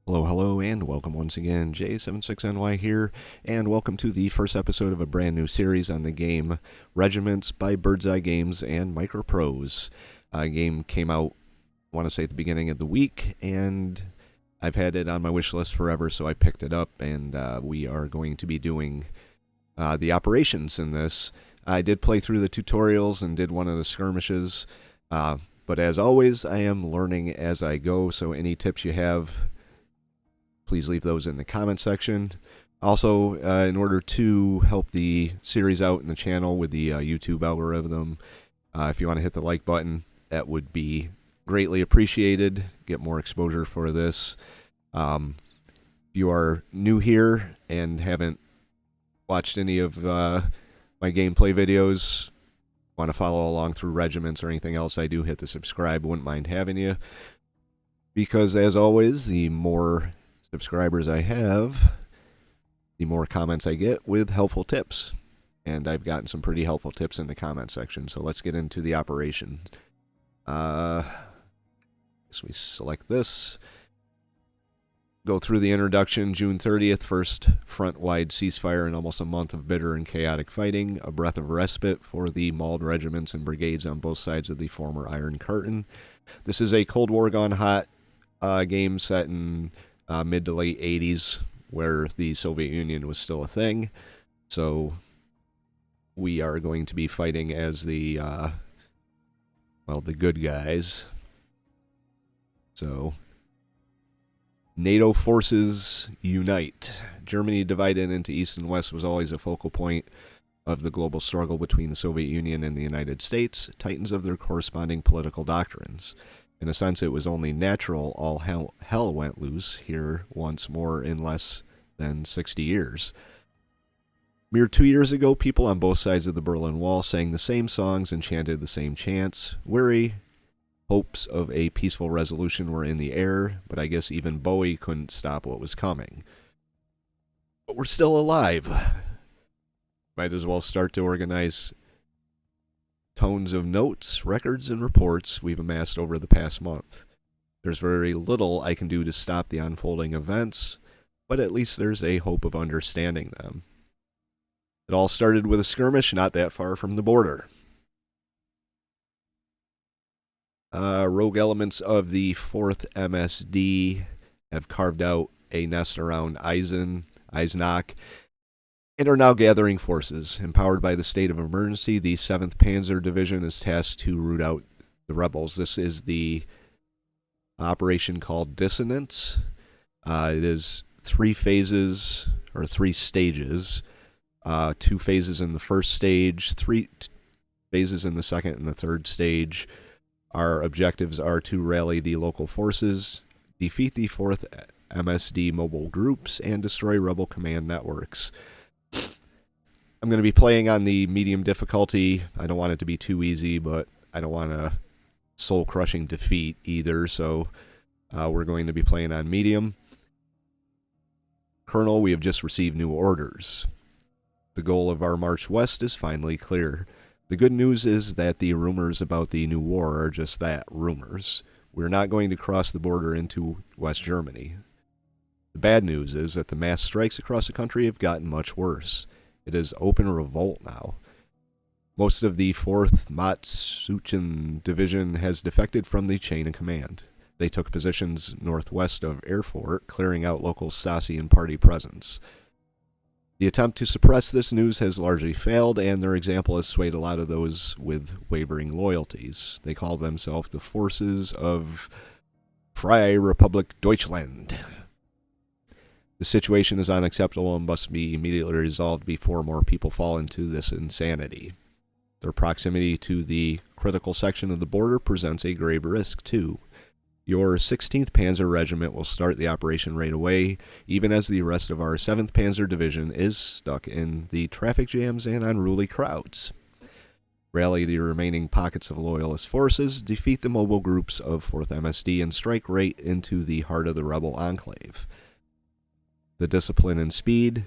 Hello, hello, and welcome once again. J76NY here, and welcome to the first episode of a brand new series on the game Regiments by Bird's Eye Games and Microprose. Game came out, I want to say, at the beginning of the week, and I've had it on my wish list forever, so I picked it up, and we are going to be doing the operations in this. I did play through the tutorials and did one of the skirmishes, but as always, I am learning as I go, so any tips you have, please leave those in the comment section. Also, in order to help the series out in the channel with the YouTube algorithm, if you want to hit the like button, that would be greatly appreciated. Get more exposure for this. If you are new here and haven't watched any of my gameplay videos, want to follow along through Regiments or anything else I do, hit the subscribe. Wouldn't mind having you. Because as always, the more subscribers I have, the more comments I get with helpful tips. And I've gotten some pretty helpful tips in the comment section. So let's get into the operation. So we select this. Go through the introduction. June 30th, first front-wide ceasefire in almost a month of bitter and chaotic fighting. A breath of respite for the mauled regiments and brigades on both sides of the former Iron Curtain. This is a Cold War gone hot game set in mid to late 80s, where the Soviet Union was still a thing. So we are going to be fighting as the good guys. So NATO forces unite. Germany divided into East and West was always a focal point of the global struggle between the Soviet Union and the United States, titans of their corresponding political doctrines. In a sense, it was only natural all hell went loose here once more in less than 60 years. Mere 2 years ago, people on both sides of the Berlin Wall sang the same songs and chanted the same chants. Weary hopes of a peaceful resolution were in the air, but I guess even Bowie couldn't stop what was coming. But we're still alive. Might as well start to organize tones of notes, records, and reports we've amassed over the past month. There's very little I can do to stop the unfolding events, but at least there's a hope of understanding them. It all started with a skirmish not that far from the border. Rogue elements of the 4th MSD have carved out a nest around Eisenach, and are now gathering forces. Empowered by the state of emergency, the 7th Panzer Division is tasked to root out the rebels. This is the operation called Dissonance. It is 3 phases, or 3 stages. 2 phases in the first stage, 3 phases in the second and the third stage. Our objectives are to rally the local forces, defeat the 4th MSD mobile groups, and destroy rebel command networks. I'm going to be playing on the medium difficulty. I don't want it to be too easy, but I don't want a soul-crushing defeat either, so we're going to be playing on medium. Colonel, we have just received new orders. The goal of our march west is finally clear. The good news is that the rumors about the new war are just that, rumors. We're not going to cross the border into West Germany. The bad news is that the mass strikes across the country have gotten much worse. It is open revolt now. Most of the 4th Matsuchen Division has defected from the chain of command. They took positions northwest of Erfurt, clearing out local Stasi and party presence. The attempt to suppress this news has largely failed, and their example has swayed a lot of those with wavering loyalties. They call themselves the Forces of Freie Republik Deutschland. The situation is unacceptable and must be immediately resolved before more people fall into this insanity. Their proximity to the critical section of the border presents a grave risk, too. Your 16th Panzer Regiment will start the operation right away, even as the rest of our 7th Panzer Division is stuck in the traffic jams and unruly crowds. Rally the remaining pockets of loyalist forces, defeat the mobile groups of 4th MSD, and strike right into the heart of the rebel enclave. The discipline and speed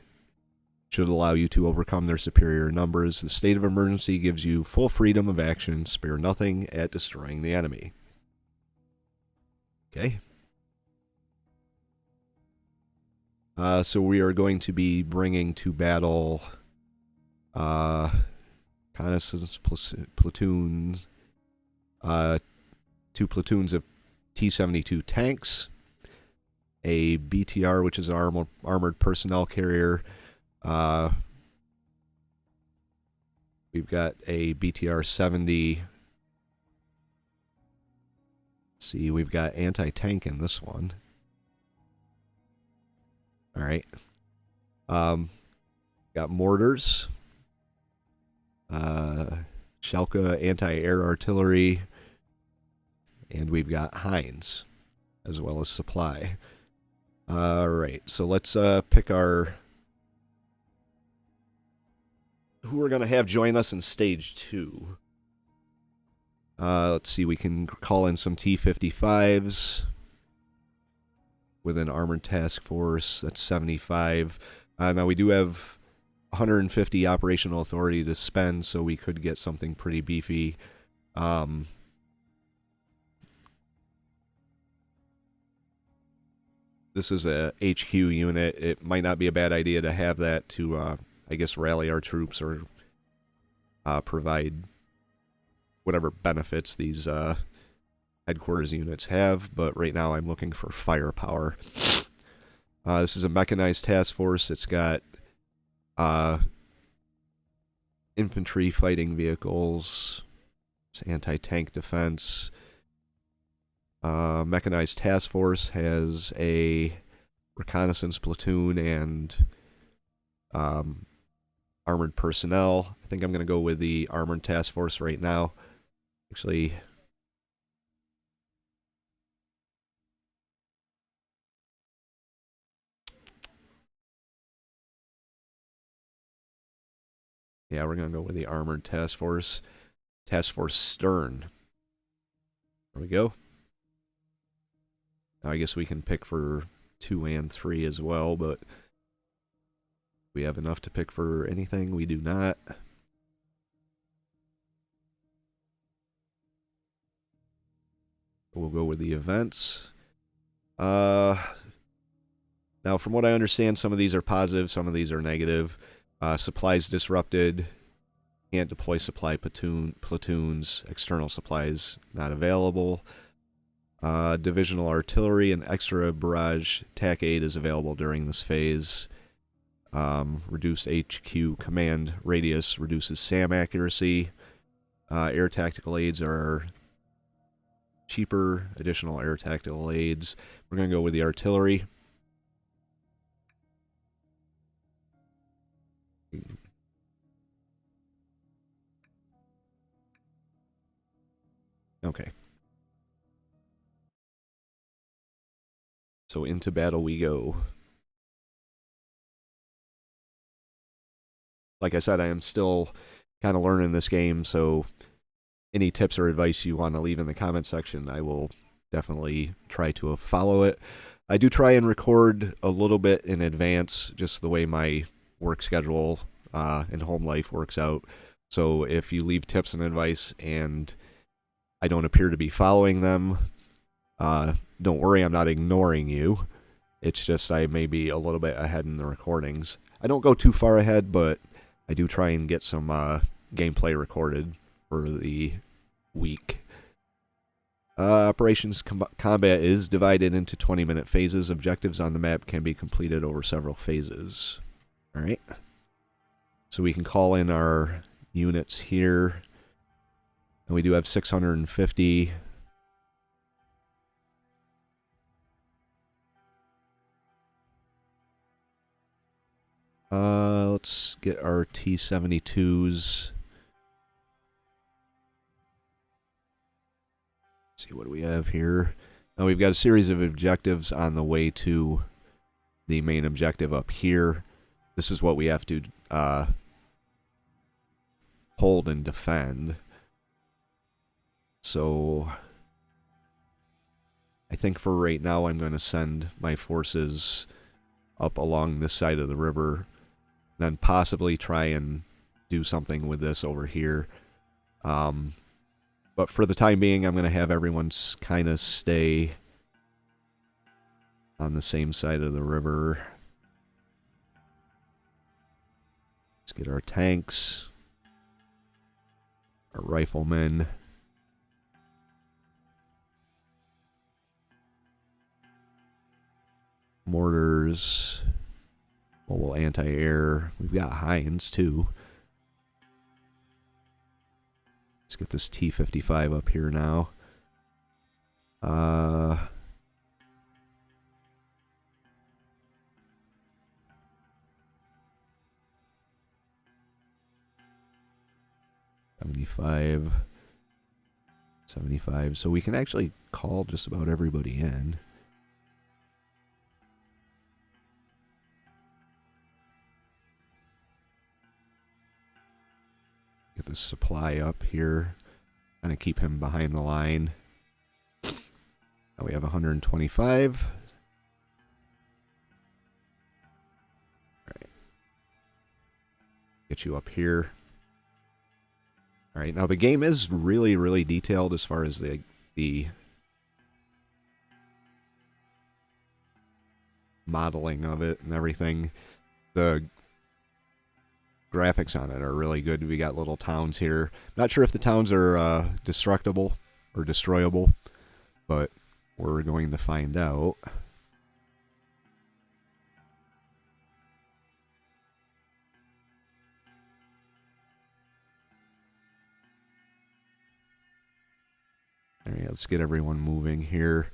should allow you to overcome their superior numbers. The state of emergency gives you full freedom of action. Spare nothing at destroying the enemy. Okay. So we are going to be bringing to battle reconnaissance platoons, 2 platoons of T-72 tanks, a BTR, which is an armored personnel carrier. We've got a BTR-70. See, we've got anti-tank in this one. All right. Got mortars. Schalke anti-air artillery. And we've got Heinz, as well as supply. All right, so let's pick our... who we're going to have join us in Stage 2. Let's see, we can call in some T-55s with an armored task force. That's 75. Now, we do have 150 operational authority to spend, so we could get something pretty beefy. This is a HQ unit. It might not be a bad idea to have that to, I guess, rally our troops or provide whatever benefits these headquarters units have. But right now I'm looking for firepower. This is a mechanized task force. It's got infantry fighting vehicles. It's anti-tank defense. Mechanized task force has a reconnaissance platoon and armored personnel. I think I'm going to go with the armored task force right now. Actually, yeah, we're going to go with the armored task force. Task force Stern. There we go. Now I guess we can pick for 2 and 3 as well, but we have enough to pick for anything. We do not. We'll go with the events. Now, from what I understand, some of these are positive, some of these are negative. Supplies disrupted. Can't deploy supply platoons. External supplies not available. Divisional artillery and extra barrage TAC aid is available during this phase. Reduced HQ command radius reduces SAM accuracy. Air tactical aids are cheaper. Additional air tactical aids. We're going to go with the artillery. Okay. So into battle we go. Like I said, I am still kind of learning this game, so any tips or advice you want to leave in the comment section, I will definitely try to follow it. I do try and record a little bit in advance, just the way my work schedule and home life works out. So if you leave tips and advice and I don't appear to be following them, don't worry, I'm not ignoring you. It's just I may be a little bit ahead in the recordings. I don't go too far ahead, but I do try and get some gameplay recorded for the week. Operations combat is divided into 20-minute phases. Objectives on the map can be completed over several phases. Alright. So we can call in our units here. And we do have 650. Let's get our T-72s. See what do we have here. Now we've got a series of objectives on the way to the main objective up here. This is what we have to hold and defend. So I think for right now I'm going to send my forces up along this side of the river, then possibly try and do something with this over here. But for the time being, I'm going to have everyone kind of stay on the same side of the river. Let's get our tanks, our riflemen. Mortars, mobile anti-air. We've got Hinds too. Let's get this T-55 up here now. 75. 75. So we can actually call just about everybody in. Get this supply up here. Kind of keep him behind the line. Now we have 125. Alright. Get you up here. Alright, now the game is really, really detailed as far as the modeling of it and everything. The graphics on it are really good. We got little towns here. Not sure if the towns are destructible or destroyable, but we're going to find out. All right, let's get everyone moving here.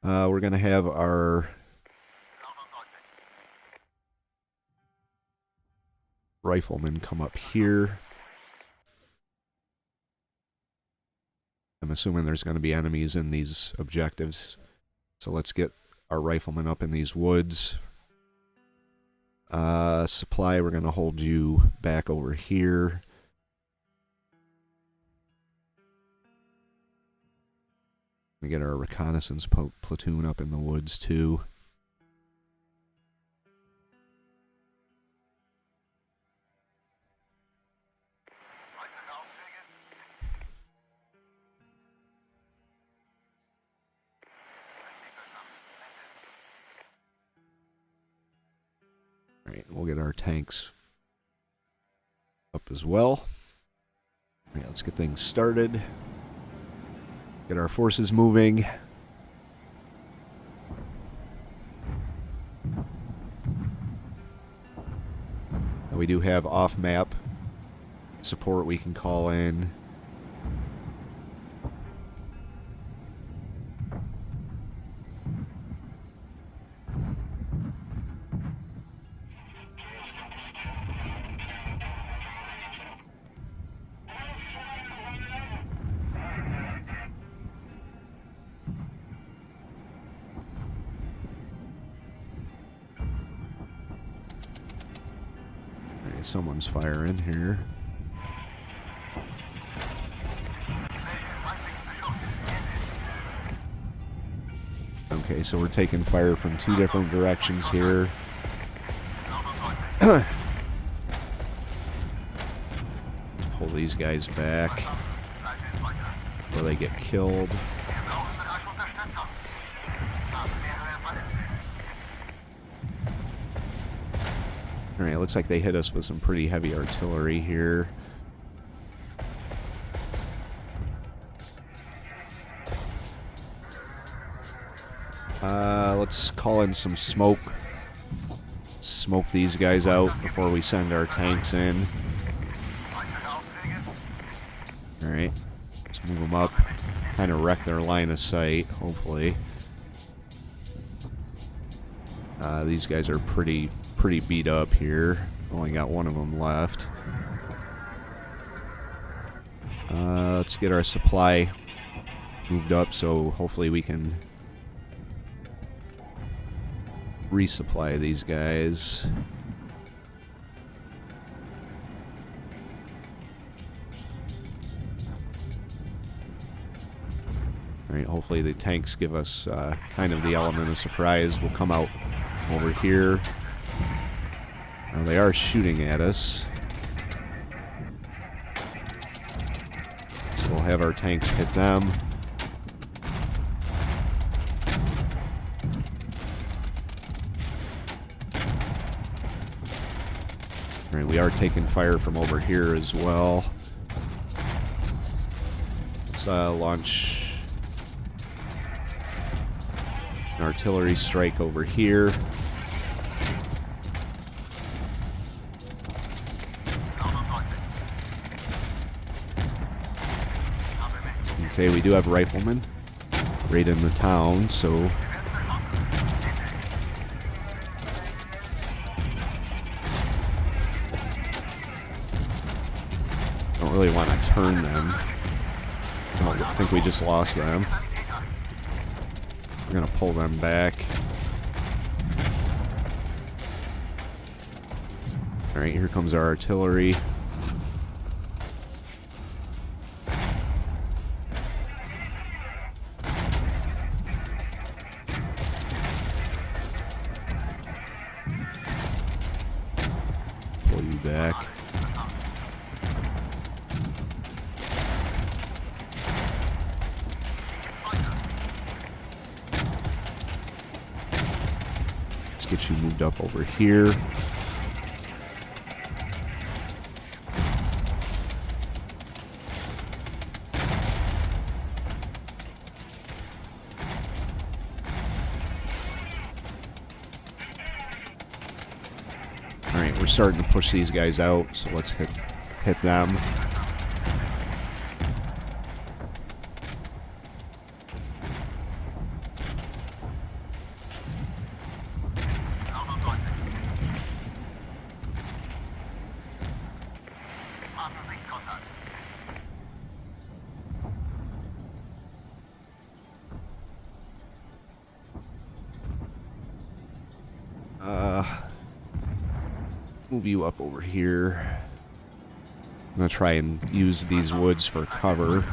We're going to have our riflemen come up here. I'm assuming there's going to be enemies in these objectives. So let's get our riflemen up in these woods. Supply, we're going to hold you back over here. We get our reconnaissance platoon up in the woods too. Alright, we'll get our tanks up as well. Alright, let's get things started. Get our forces moving. And we do have off-map support we can call in. Someone's firing here. Okay, so we're taking fire from two different directions here. Let's pull these guys back before they get killed. Alright, it looks like they hit us with some pretty heavy artillery here. Let's call in some smoke. Smoke these guys out before we send our tanks in. Alright, let's move them up. Kind of wreck their line of sight, hopefully. These guys are pretty beat up here. Only got one of them left. Let's get our supply moved up so hopefully we can resupply these guys. Alright, hopefully the tanks give us kind of the element of surprise. We'll come out over here. Now they are shooting at us. So we'll have our tanks hit them. Alright, we are taking fire from over here as well. Let's launch an artillery strike over here. Okay, we do have riflemen right in the town, so don't really want to turn them. I think we just lost them. We're gonna pull them back. Alright, here comes our artillery. Pull you back. Let's get you moved up over here. Alright, we're starting to push these guys out, so let's hit them. Move you up over here. I'm gonna try and use these woods for cover.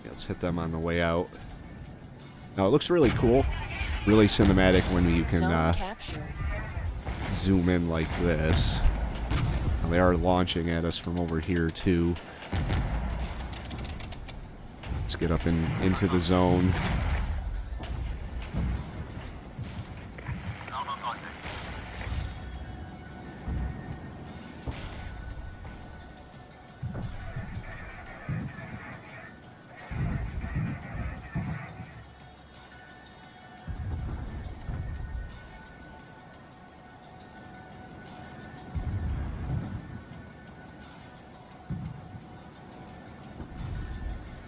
Let's hit them on the way out. Now it looks really cool, really cinematic when you can zoom in like this. Now they are launching at us from over here too. Let's get up into the zone.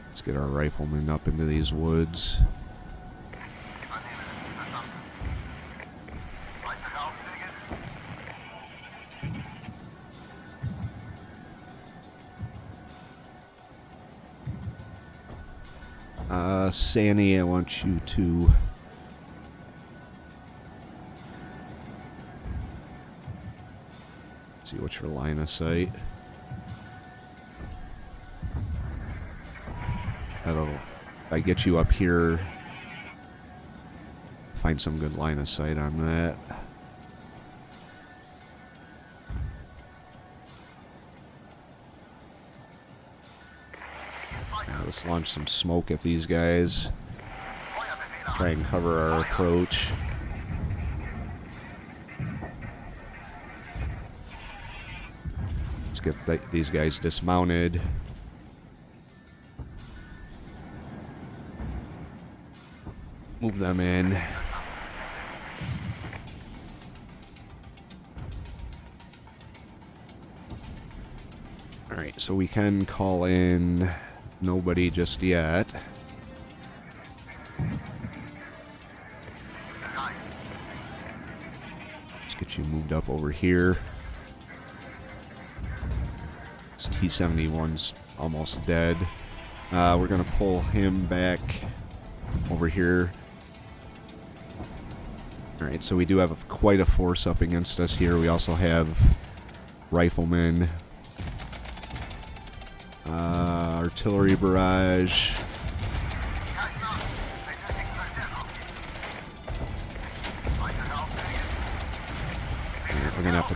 Let's get our riflemen up into these woods. Sanny, I want you to see what's your line of sight. If I get you up here, find some good line of sight on that. Now let's launch some smoke at these guys. Try and cover our approach. Let's get these guys dismounted. Move them in. Alright, so we can call in nobody just yet. Let's get you moved up over here. This T-71's almost dead. We're going to pull him back over here. Alright, so we do have quite a force up against us here. We also have riflemen, artillery barrage.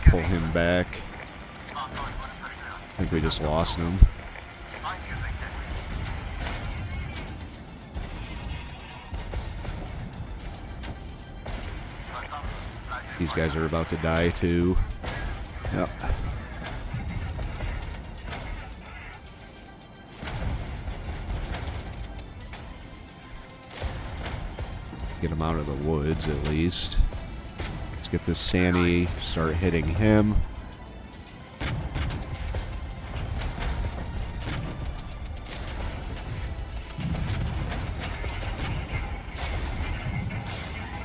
pull him back. I think we just lost him. These guys are about to die too. Yep. Get him out of the woods at least. Let's get this Sandy, start hitting him.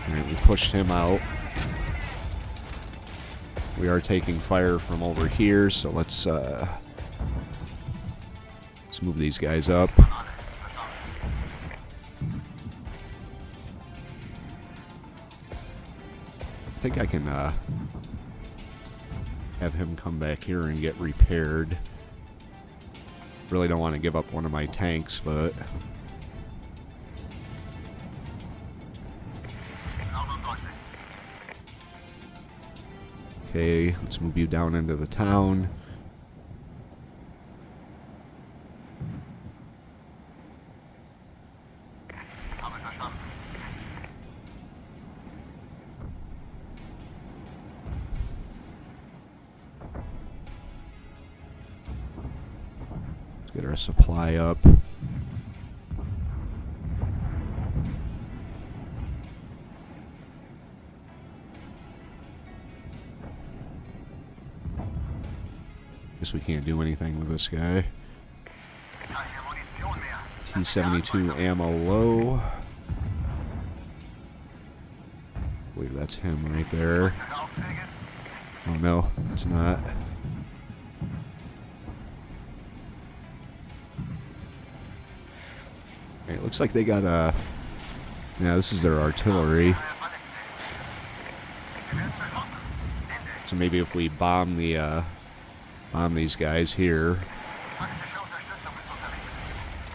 Alright, we pushed him out. We are taking fire from over here, so let's move these guys up. I think I can have him come back here and get repaired. Really don't want to give up one of my tanks, but okay, let's move you down into the town. Get our supply up. Guess we can't do anything with this guy. T-72 ammo low. I believe that's him right there. Oh no, it's not. It looks like they got a... Yeah, this is their artillery. So maybe if we bomb the bomb these guys here,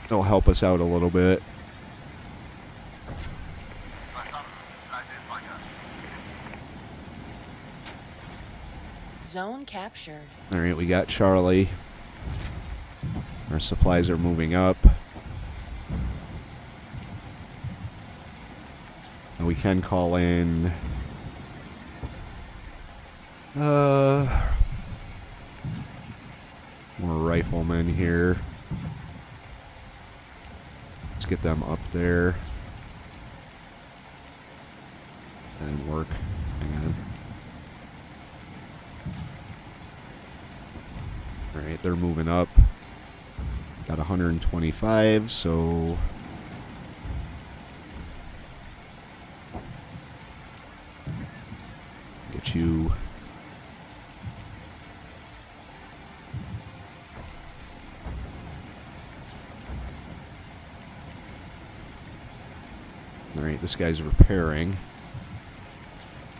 it'll help us out a little bit. Zone captured. All right, we got Charlie. Our supplies are moving up. And we can call in more riflemen here. Let's get them up there. That didn't work. Hang on. Alright, they're moving up. Got 125, so get you. Alright, this guy's repairing.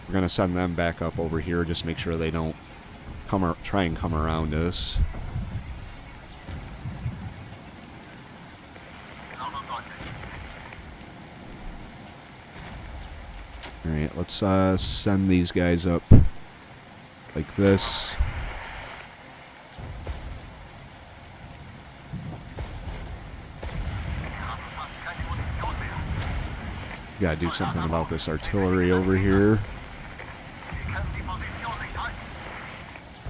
We're going to send them back up over here, just make sure they don't try and come around us. Alright, let's send these guys up like this. Gotta do something about this artillery over here.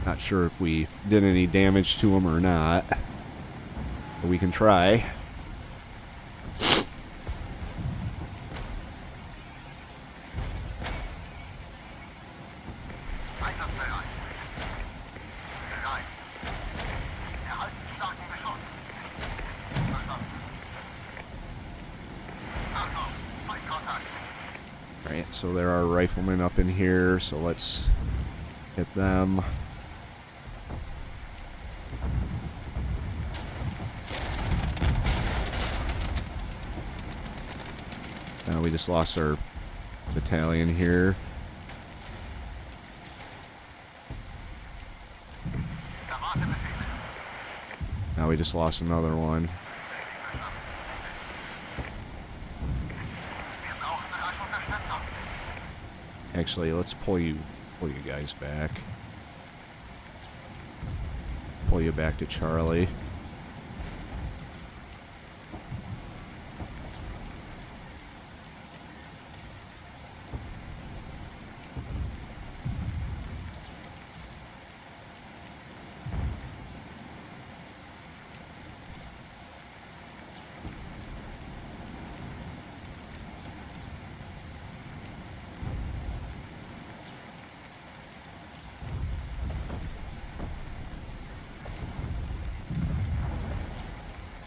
Not sure if we did any damage to them or not, but we can try. Alright, so there are riflemen up in here, so let's hit them. We just lost our battalion here. Now we just lost another one. Actually, let's pull you guys back. pull you back to Charlie.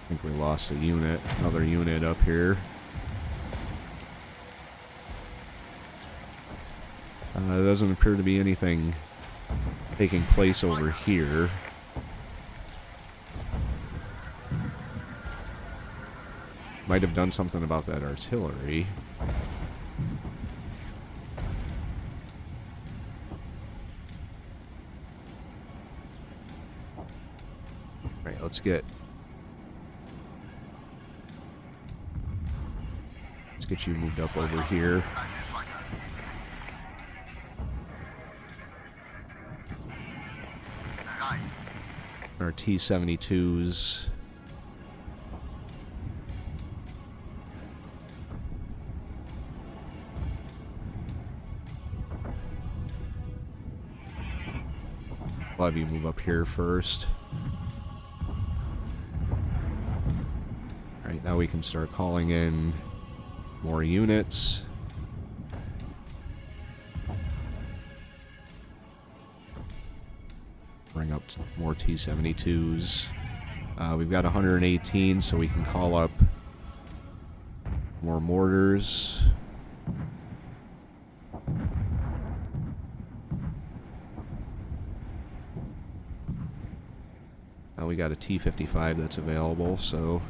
I think we lost a unit, another unit up here. There doesn't appear to be anything taking place over here. Might have done something about that artillery. Alright, let's get you moved up over here. Our T-72s. I'll have you move up here first. Alright, now we can start calling in more units. Bring up more T-72s. We've got 118, so we can call up more mortars. Now we got a T-55 that's available, so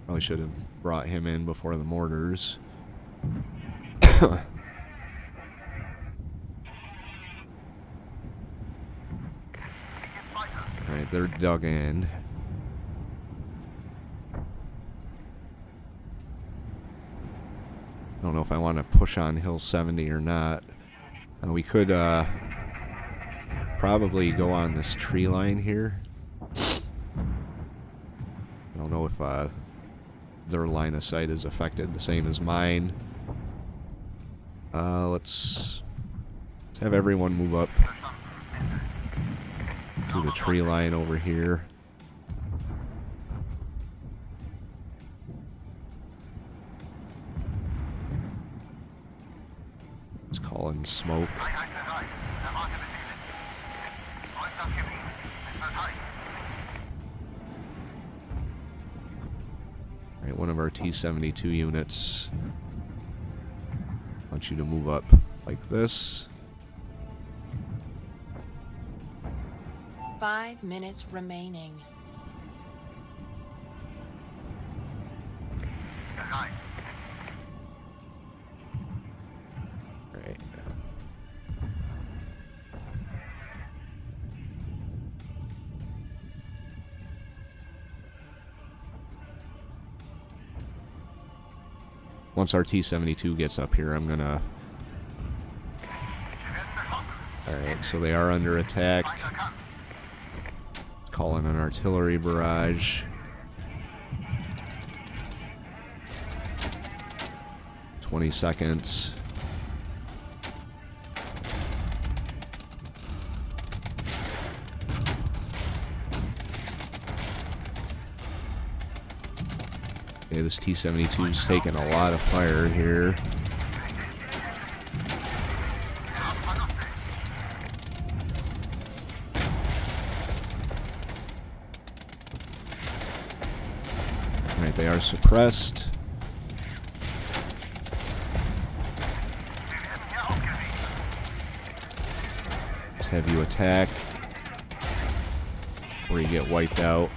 probably should have brought him in before the mortars. Alright, they're dug in. I don't know if I want to push on Hill 70 or not. We could probably go on this tree line here. I don't know if their line of sight is affected the same as mine. Let's have everyone move up to the tree line over here. Let's call in smoke. Alright, one of our T-72 units. I want you to move up like this. 5 minutes remaining. Right. Once our T-72 gets up here, I'm gonna... Alright, so they are under attack. Call in an artillery barrage. 20 seconds. Okay, this T-72 is taking a lot of fire here. Alright, they are suppressed. Let's have you attack before you get wiped out.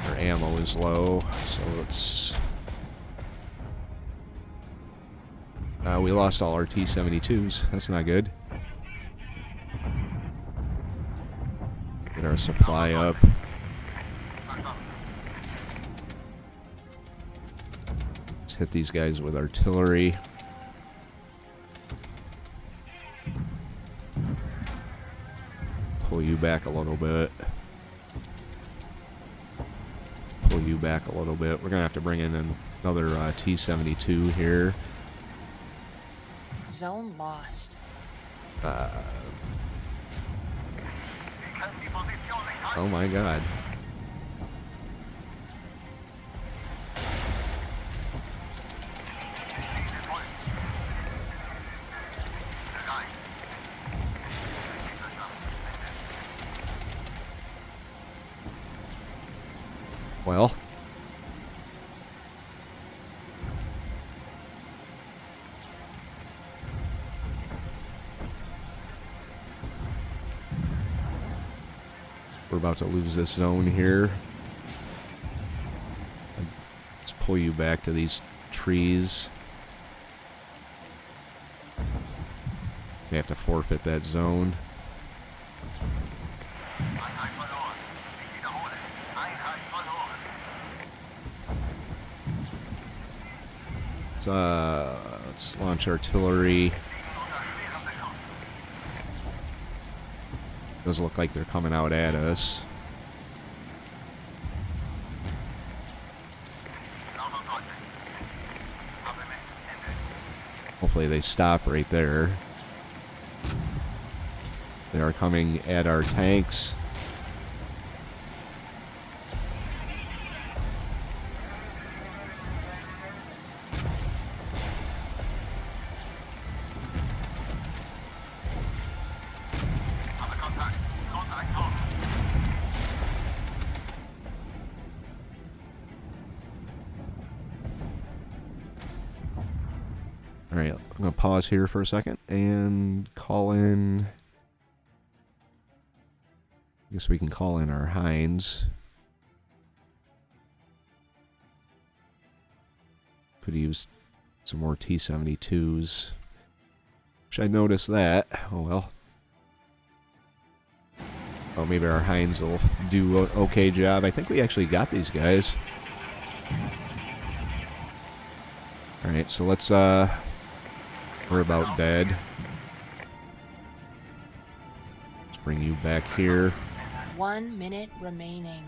Their ammo is low, so let's... we lost all our T-72s. That's not good. Get our supply up. Let's hit these guys with artillery. you back a little bit. Pull you back a little bit. We're going to have to bring in another T-72 here. Zone lost. Oh my god. Well, we're about to lose this zone here. Let's pull you back to these trees. We have to forfeit that zone. Let's launch artillery. Those look like they're coming out at us. Hopefully they stop right there. They are coming at our tanks. Alright, I'm going to pause here for a second and call in... I guess we can call in our Hinds. Could use some more T-72s. Wish I noticed that. Oh well. Oh, maybe our Hinds will do an okay job. I think we actually got these guys. Alright, so let's, we're about dead. Let's bring you back here. 1 minute remaining.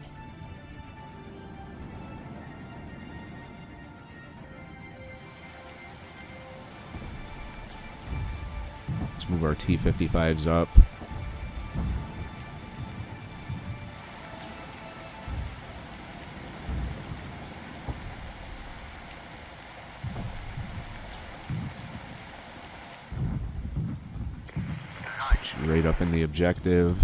Let's move our T-55s up. Right up in the objective.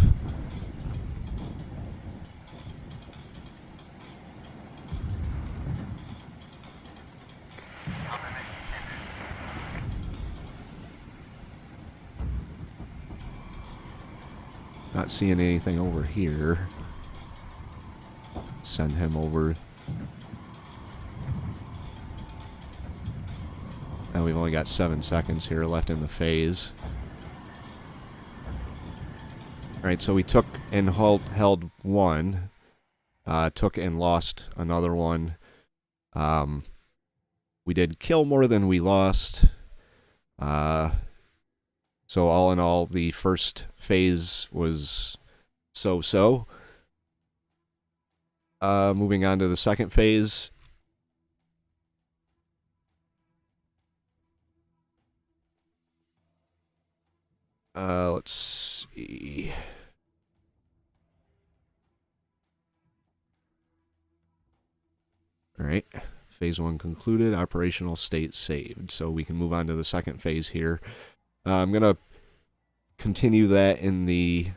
Not seeing anything over here. Send him over. Now we've only got 7 seconds here left in the phase. Alright, so we took and held one. Took and lost another one. We did kill more than we lost. So all in all, the first phase was so-so. Moving on to the second phase. Let's see. Alright, phase 1 concluded, operational state saved. So we can move on to the second phase here. I'm going to continue that in the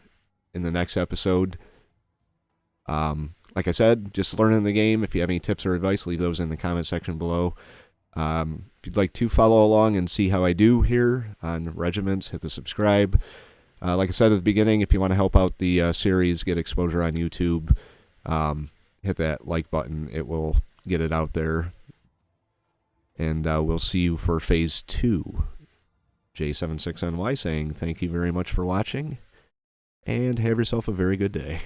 next episode. Like I said, just learning the game. If you have any tips or advice, leave those in the comment section below. If you'd like to follow along and see how I do here on Regiments, hit the subscribe. Like I said at the beginning, if you want to help out the series, get exposure on YouTube, hit that like button. It will get it out there. And we'll see you for Phase 2. J76NY saying thank you very much for watching, and have yourself a very good day.